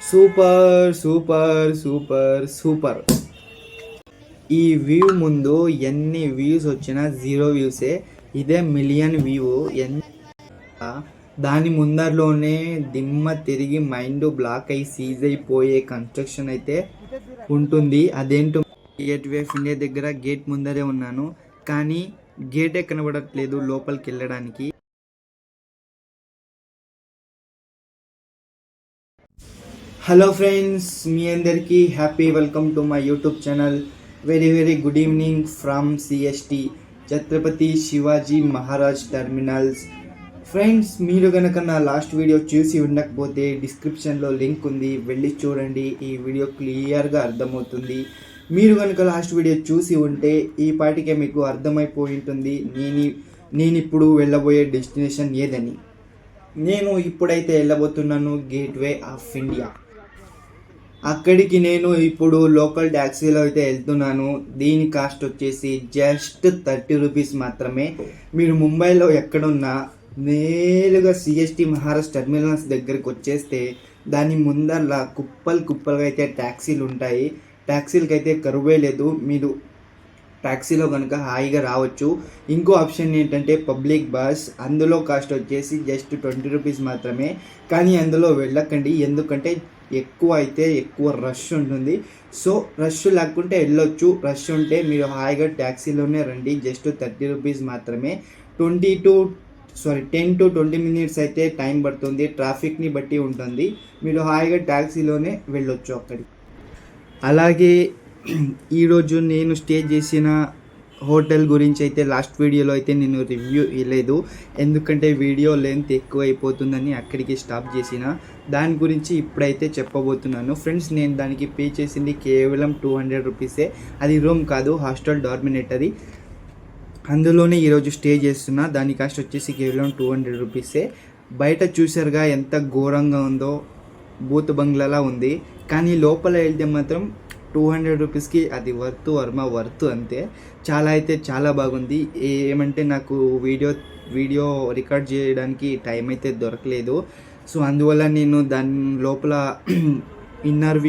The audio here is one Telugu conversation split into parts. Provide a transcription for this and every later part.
Super super super super. ఈ వ్యూ ముందు ఎన్ని వ్యూస్ వచ్చినా జీరో వ్యూసే. ఇదే మిలియన్ వ్యూ. ఎంత దాని ముందరలోనే దిమ్మ తిరిగి మైండ్ బ్లాక్ అయి సీజ్ అయిపోయే కన్స్ట్రక్షన్ అయితే ఉంటుంది. అదేంటో గేట్ వే ఆఫ్ ఇండియా దగ్గర గేట్ ముందరే ఉన్నాను, కానీ గేటే కనబడట్లేదు లోపలికి వెళ్ళడానికి. హలో ఫ్రెండ్స్, మీ అందరికీ happy welcome to my YouTube channel. Very very good evening from CST Chhatrapati Shivaji Maharaj terminals. Friends, మీరు కనుక నా లాస్ట్ వీడియో చూసి ఉండకపోతే డిస్క్రిప్షన్లో లింక్ ఉంది, వెళ్ళి చూడండి. ఈ వీడియో క్లియర్గా అర్థమవుతుంది. మీరు కనుక లాస్ట్ వీడియో చూసి ఉంటే ఈ పాటికే మీకు అర్థమైపోయి ఉంటుంది నేను ఇప్పుడు వెళ్ళబోయే డెస్టినేషన్ ఏదని. నేను ఇప్పుడైతే వెళ్ళబోతున్నాను గేట్వే ఆఫ్ ఇండియా. అక్కడికి నేను ఇప్పుడు లోకల్ ట్యాక్సీలో అయితే వెళ్తున్నాను. దీని కాస్ట్ వచ్చేసి జస్ట్ 30 రూపీస్ మాత్రమే. మీరు ముంబైలో ఎక్కడున్నా నేరుగా సిఎస్టి మహారాజ్ టెర్మినల్స్ దగ్గరికి వచ్చేస్తే దాని ముందర కుప్పలుగా అయితే ట్యాక్సీలు ఉంటాయి. ట్యాక్సీలకి అయితే కరువే లేదు. మీరు ట్యాక్సీలో కనుక హాయిగా రావచ్చు. ఇంకో ఆప్షన్ ఏంటంటే పబ్లిక్ బస్. అందులో కాస్ట్ వచ్చేసి జస్ట్ 20 రూపీస్ మాత్రమే. కానీ అందులో వెళ్ళకండి, ఎందుకంటే ఎక్కువ రష్ ఉంటుంది. సో రష్ లేకుంటే వెళ్ళొచ్చు, రష్ ఉంటే మీరు హాయిగా ట్యాక్సీలోనే రండి. జస్ట్ 30 రూపీస్ మాత్రమే. 10 to 20 మినిట్స్ అయితే టైం పడుతుంది, ట్రాఫిక్ని బట్టి ఉంటుంది. మీరు హాయిగా ట్యాక్సీలోనే వెళ్ళొచ్చు అక్కడికి. అలాగే ఈరోజు నేను స్టే చేసిన హోటల్ గురించి అయితే లాస్ట్ వీడియోలో అయితే నేను రివ్యూ ఇవ్వలేదు, ఎందుకంటే వీడియో లెంత్ ఎక్కువ అయిపోతుందని అక్కడికి స్టాప్ చేసిన. దాని గురించి ఇప్పుడైతే చెప్పబోతున్నాను. ఫ్రెండ్స్, నేను దానికి పే చేసింది కేవలం 200 రూపీసే. అది రూమ్ కాదు, హాస్టల్ డార్మినేటరీ. అందులోనే ఈరోజు స్టే చేస్తున్నా. దాని కాస్ట్ వచ్చేసి కేవలం 200 రూపీసే. బయట చూసారుగా ఎంత ఘోరంగా ఉందో, బూత్ బంగ్లాలా ఉంది. కానీ లోపల వెళ్తే మాత్రం 200 రూపీస్కి అది వర్త్ అంతే. చాలా బాగుంది. ఏమంటే నాకు వీడియో రికార్డ్ చేయడానికి టైం అయితే దొరకలేదు. సో అందువల్ల నేను దాని లోపల ఇన్నర్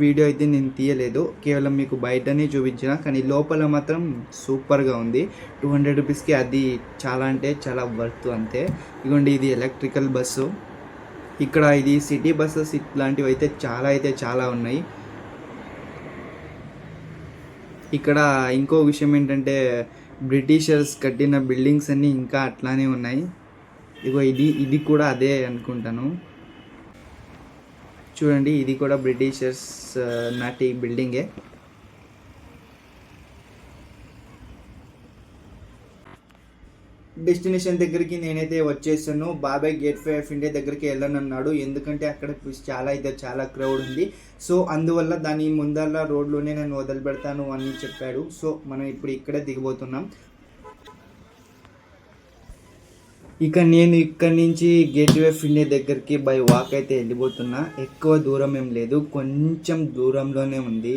వీడియో అయితే నేను తీయలేదు, కేవలం మీకు బయటనే చూపించిన. కానీ లోపల మాత్రం సూపర్గా ఉంది. 200 రూపీస్కి అది చాలా వర్త్ అంతే. ఇదిగోండి, ఇది ఎలక్ట్రికల్ బస్సు. ఇక్కడ ఇది సిటీ బస్సెస్ ఇట్లాంటివి అయితే చాలా ఉన్నాయి. ఇక్కడ ఇంకో విషయం ఏంటంటే బ్రిటిషర్స్ కట్టిన బిల్డింగ్స్ అన్నీ ఇంకా అట్లానే ఉన్నాయి. ఇగో ఇది కూడా అదే అనుకుంటాను. చూడండి, ఇది కూడా బ్రిటిషర్స్ నాటి బిల్డింగే. డెస్టినేషన్ దగ్గరికి నేనైతే వచ్చేసాను. బాబాయ్ గేట్వే ఆఫ్ ఇండియా దగ్గరికి వెళ్ళనన్నాడు, ఎందుకంటే అక్కడ చాలా క్రౌడ్ ఉంది. సో అందువల్ల దాని ముందర రోడ్లోనే నేను వదిలిపెడతాను అని చెప్పాడు. సో మనం ఇప్పుడు ఇక్కడే దిగబోతున్నాం. నేను ఇక్కడి నుంచి గేట్వే ఆఫ్ ఇండియా దగ్గరికి బై వాక్ అయితే వెళ్ళిపోతున్నా. ఎక్కువ దూరం ఏం లేదు, కొంచెం దూరంలోనే ఉంది.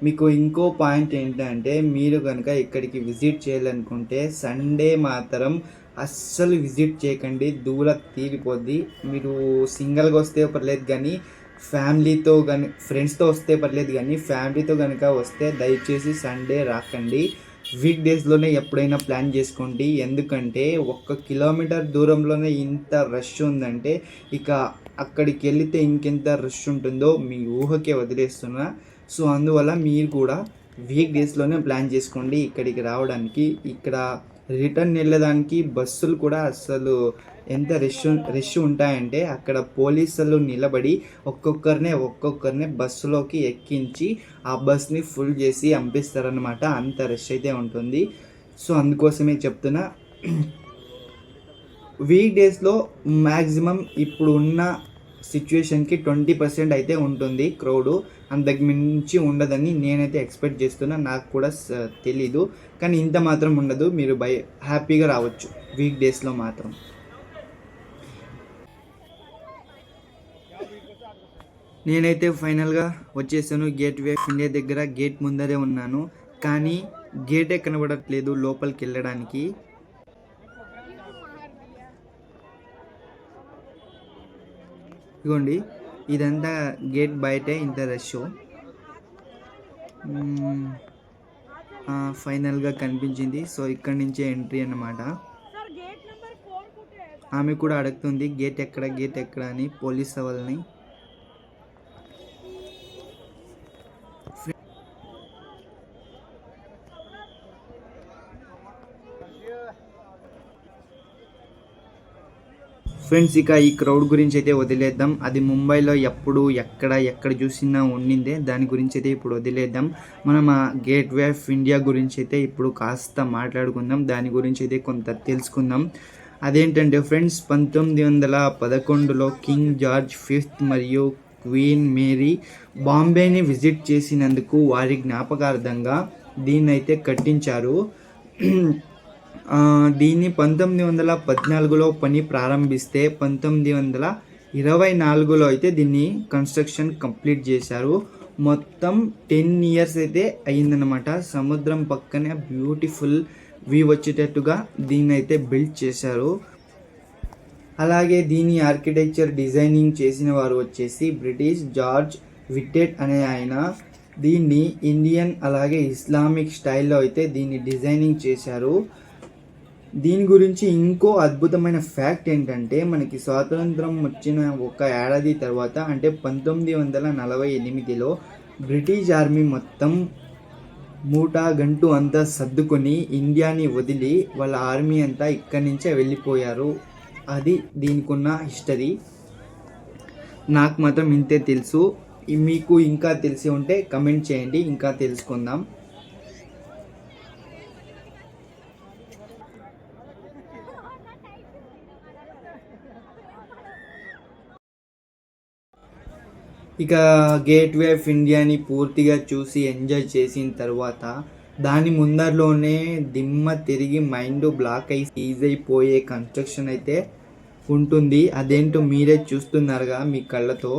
మీకు ఇంకో పాయింట్ ఏంటంటే, మీరు కనుక ఇక్కడికి విజిట్ చేయాలనుకుంటే సండే మాత్రం అస్సలు విజిట్ చేయకండి, దూరం తీరిపోద్ది. మీరు సింగిల్గా వస్తే పర్లేదు, కానీ ఫ్యామిలీతో కానీ ఫ్రెండ్స్తో వస్తే పర్లేదు, కానీ ఫ్యామిలీతో కనుక వస్తే దయచేసి సండే రాకండి. వీక్ డేస్లోనే ఎప్పుడైనా ప్లాన్ చేసుకోండి, ఎందుకంటే 1 కిలోమీటర్ దూరంలోనే ఇంత రష్ ఉందంటే ఇక అక్కడికి వెళితే ఇంకెంత రష్ ఉంటుందో మీ ఊహకే వదిలేస్తున్నా. సో అందువల్ల మీరు కూడా వీక్ డేస్లోనే ప్లాన్ చేసుకోండి ఇక్కడికి రావడానికి. ఇక్కడ రిటర్న్ వెళ్ళడానికి బస్సులు కూడా అస్సలు ఎంత రష్ ఉంటాయంటే అక్కడ పోలీసులు నిలబడి ఒక్కొక్కరినే బస్సులోకి ఎక్కించి ఆ బస్ని ఫుల్ చేసి పంపిస్తారనమాట. అంత రష్ అయితే ఉంటుంది. సో అందుకోసమే చెప్తున్నా, వీక్ డేస్లో మ్యాక్సిమం ఇప్పుడు ఉన్న సిచ్యువేషన్కి 20% అయితే ఉంటుంది క్రౌడు, అంతకు మించి ఉండదని నేనైతే ఎక్స్పెక్ట్ చేస్తున్నా. నాకు కూడా తెలీదు, కానీ ఇంత మాత్రం ఉండదు. మీరు హ్యాపీగా రావచ్చు వీక్ డేస్లో మాత్రం. నేనైతే ఫైనల్గా వచ్చేసాను గేట్వే ఆఫ్ ఇండియా దగ్గర. గేట్ ముందరే ఉన్నాను, కానీ గేటే కనబడట్లేదు లోపలికి వెళ్ళడానికి. ఇదిగోండి, ఇదంతా గేట్ బయటే ఇంత రష్. ఫైనల్గా కనిపించింది. సో ఇక్కడి నుంచే ఎంట్రీ అన్నమాట. ఆమె కూడా అడుగుతుంది గేట్ ఎక్కడ అని పోలీస్ వాళ్ళని. ఫ్రెండ్స్, ఇక ఈ క్రౌడ్ గురించి అయితే వదిలేద్దాం. అది ముంబైలో ఎప్పుడు ఎక్కడ చూసినా ఉండిందే. దాని గురించి అయితే ఇప్పుడు వదిలేద్దాం. మనం ఆ గేట్వే ఆఫ్ ఇండియా గురించి అయితే ఇప్పుడు కాస్త మాట్లాడుకుందాం. దాని గురించి అయితే కొంత తెలుసుకుందాం. అదేంటంటే ఫ్రెండ్స్, 1911లో కింగ్ జార్జ్ ఫిఫ్త్ మరియు క్వీన్ మేరీ బాంబేని విజిట్ చేసినందుకు వారి జ్ఞాపకార్థంగా దీన్ని అయితే కట్టించారు. దీన్ని 1914లో పని ప్రారంభిస్తే 1924లో అయితే దీన్ని కన్స్ట్రక్షన్ కంప్లీట్ చేశారు. మొత్తం 10 ఇయర్స్ అయితే అయిందనమాట. సముద్రం పక్కనే బ్యూటిఫుల్ వ్యూ వచ్చేటట్టుగా దీన్ని అయితే బిల్డ్ చేశారు. అలాగే దీని ఆర్కిటెక్చర్ డిజైనింగ్ చేసిన వారు వచ్చేసి బ్రిటిష్ జార్జ్ విట్టెట్ అనే ఆయన. దీన్ని ఇండియన్ అలాగే ఇస్లామిక్ స్టైల్లో అయితే దీన్ని డిజైనింగ్ చేశారు. దీని గురించి ఇంకో అద్భుతమైన ఫ్యాక్ట్ ఏంటంటే, మనకి స్వాతంత్రం వచ్చిన ఒక ఏడాది తర్వాత అంటే 1948లో బ్రిటిష్ ఆర్మీ మొత్తం మూటాగంటు అంతా సర్దుకొని ఇండియాని వదిలి వాళ్ళ ఆర్మీ అంతా ఇక్కడి నుంచే వెళ్ళిపోయారు. అది దీనికి ఉన్న హిస్టరీ. నాకు మాత్రం ఇంతే తెలుసు. మీకు ఇంకా తెలిసి ఉంటే కమెంట్ చేయండి, ఇంకా తెలుసుకుందాం. ఇక గేట్వే ఆఫ్ ఇండియాని పూర్తిగా చూసి ఎంజాయ్ చేసిన తర్వాత దాని ముందరలోనే దిమ్మ తిరిగి మైండ్ బ్లాక్ అయి ఈజ్ అయిపోయే కన్స్ట్రక్షన్ అయితే ఉంటుంది. అదేంటో మీరే చూస్తున్నారుగా మీ కళ్ళతో.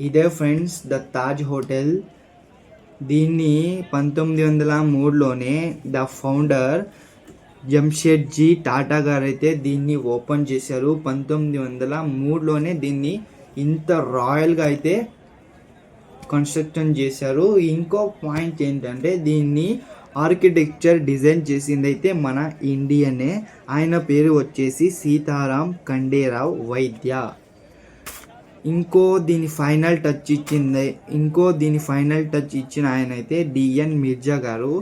ఇదే ఫ్రెండ్స్ ద తాజ్ హోటల్. దీన్ని 1903లోనే ద ఫౌండర్ జంషెడ్జీ టాటా గారు అయితే దీన్ని ఓపెన్ చేశారు. 1903లోనే దీన్ని ఇంత రాయల్గా అయితే కన్స్ట్రక్షన్ చేశారు. ఇంకో పాయింట్ ఏంటంటే, దీన్ని ఆర్కిటెక్చర్ డిజైన్ చేసింది అయితే మన ఇండియనే. ఆయన పేరు వచ్చేసి సీతారాం ఖండేరావ్ వైద్య. ఇంకో దీని ఫైనల్ టచ్ ఇచ్చిన ఆయన అయితే డిఎన్ మిర్జా గారు.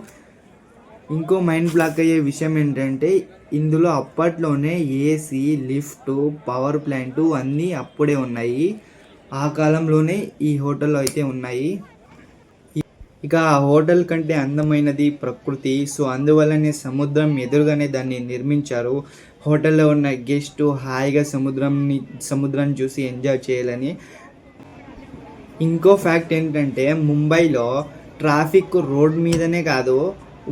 ఇంకో మైండ్ బ్లాక్ అయ్యే విషయం ఏంటంటే, ఇందులో అప్పట్లోనే ఏసీ, లిఫ్ట్, పవర్ ప్లాంట్ అన్నీ అప్పుడే ఉన్నాయి. ఆ కాలంలోనే ఈ హోటల్లో అయితే ఉన్నాయి. ఇక ఆ హోటల్ కంటే అందమైనది ప్రకృతి. సో అందువల్లనే సముద్రం ఎదురుగానే దాన్ని నిర్మించారు. హోటల్లో ఉన్న గెస్ట్ హాయిగా సముద్రాన్ని చూసి ఎంజాయ్ చేయాలని. ఇంకో ఫ్యాక్ట్ ఏంటంటే, ముంబైలో ట్రాఫిక్ రోడ్ మీదనే కాదు,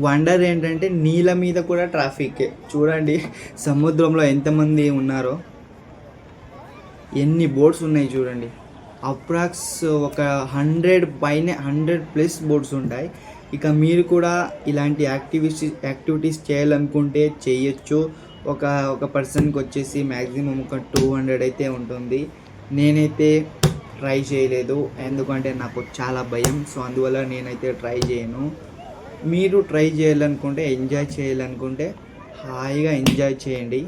వండర్ ఏంటంటే నీళ్ళ మీద కూడా ట్రాఫిక్. చూడండి సముద్రంలో ఎంతమంది ఉన్నారో, ఎన్ని బోట్స్ ఉన్నాయి చూడండి. అప్రాక్స్ ఒక 100+ బోట్స్ ఉంటాయి. ఇక మీరు కూడా ఇలాంటి యాక్టివిటీస్ చేయాలనుకుంటే చేయొచ్చు. ఒక పర్సన్కి వచ్చేసి మ్యాక్సిమం ఒక 200 అయితే ఉంటుంది. నేనైతే ట్రై చేయలేదు, ఎందుకంటే నాకు చాలా భయం. సో అందువల్ల నేనైతే ట్రై చేయను. మీరు ట్రై చేయాలనుకుంటే, ఎంజాయ్ చేయాలనుకుంటే హాయిగా ఎంజాయ్ చేయండి.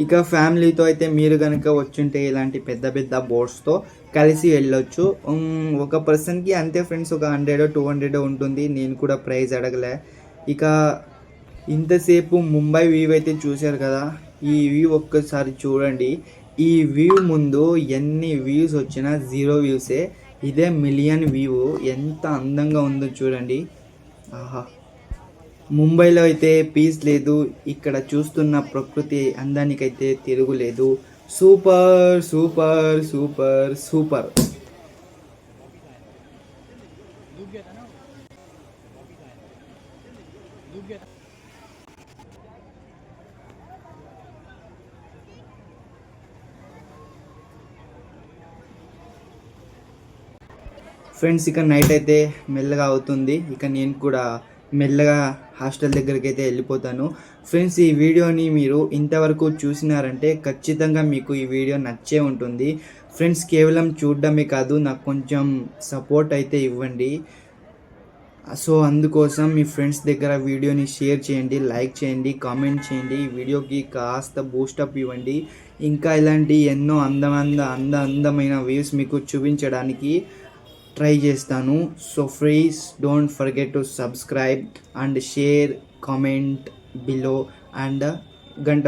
ఇక ఫ్యామిలీతో అయితే మీరు కనుక వచ్చుంటే ఇలాంటి పెద్ద పెద్ద బోట్స్తో కలిసి వెళ్ళొచ్చు. ఒక పర్సన్కి అంతే ఫ్రెండ్స్, ఒక 100-200 ఉంటుంది. నేను కూడా ప్రైస్ అడగలే. ఇక ఇంతసేపు ముంబై వ్యూ అయితే చూశారు కదా, ఈ వ్యూ ఒక్కసారి చూడండి. ఈ వ్యూ ముందు ఎన్ని వ్యూస్ వచ్చినా 0 వ్యూసే. ఇదే మిలియన్ వ్యూ. ఎంత అందంగా ఉందో చూడండి. ఆహా, ముంబైలో అయితే పీస్ లేదు. ఇక్కడ చూస్తున్న ప్రకృతి అందానికైతే తిరుగులేదు. Super super super super. Friends, ఇక నైట్ అయితే మెల్లగా అవుతుంది. ఇక నేను కూడా మెల్లగా హాస్టల్ దగ్గరికి అయితే వెళ్ళిపోతాను. ఫ్రెండ్స్, ఈ వీడియోని మీరు ఇంతవరకు చూసినారంటే ఖచ్చితంగా మీకు ఈ వీడియో నచ్చే ఉంటుంది. ఫ్రెండ్స్, కేవలం చూడడమే కాదు, నాకు కొంచెం సపోర్ట్ అయితే ఇవ్వండి. సో అందుకోసం మీ ఫ్రెండ్స్ దగ్గర వీడియోని షేర్ చేయండి, లైక్ చేయండి, కామెంట్ చేయండి, ఈ వీడియోకి కాస్త బూస్టప్ ఇవ్వండి. ఇంకా ఇలాంటి ఎన్నో అందమైన వ్యూస్ మీకు చూపించడానికి ట్రై చేస్తాను. So please don't forget to subscribe and share, comment below and గంట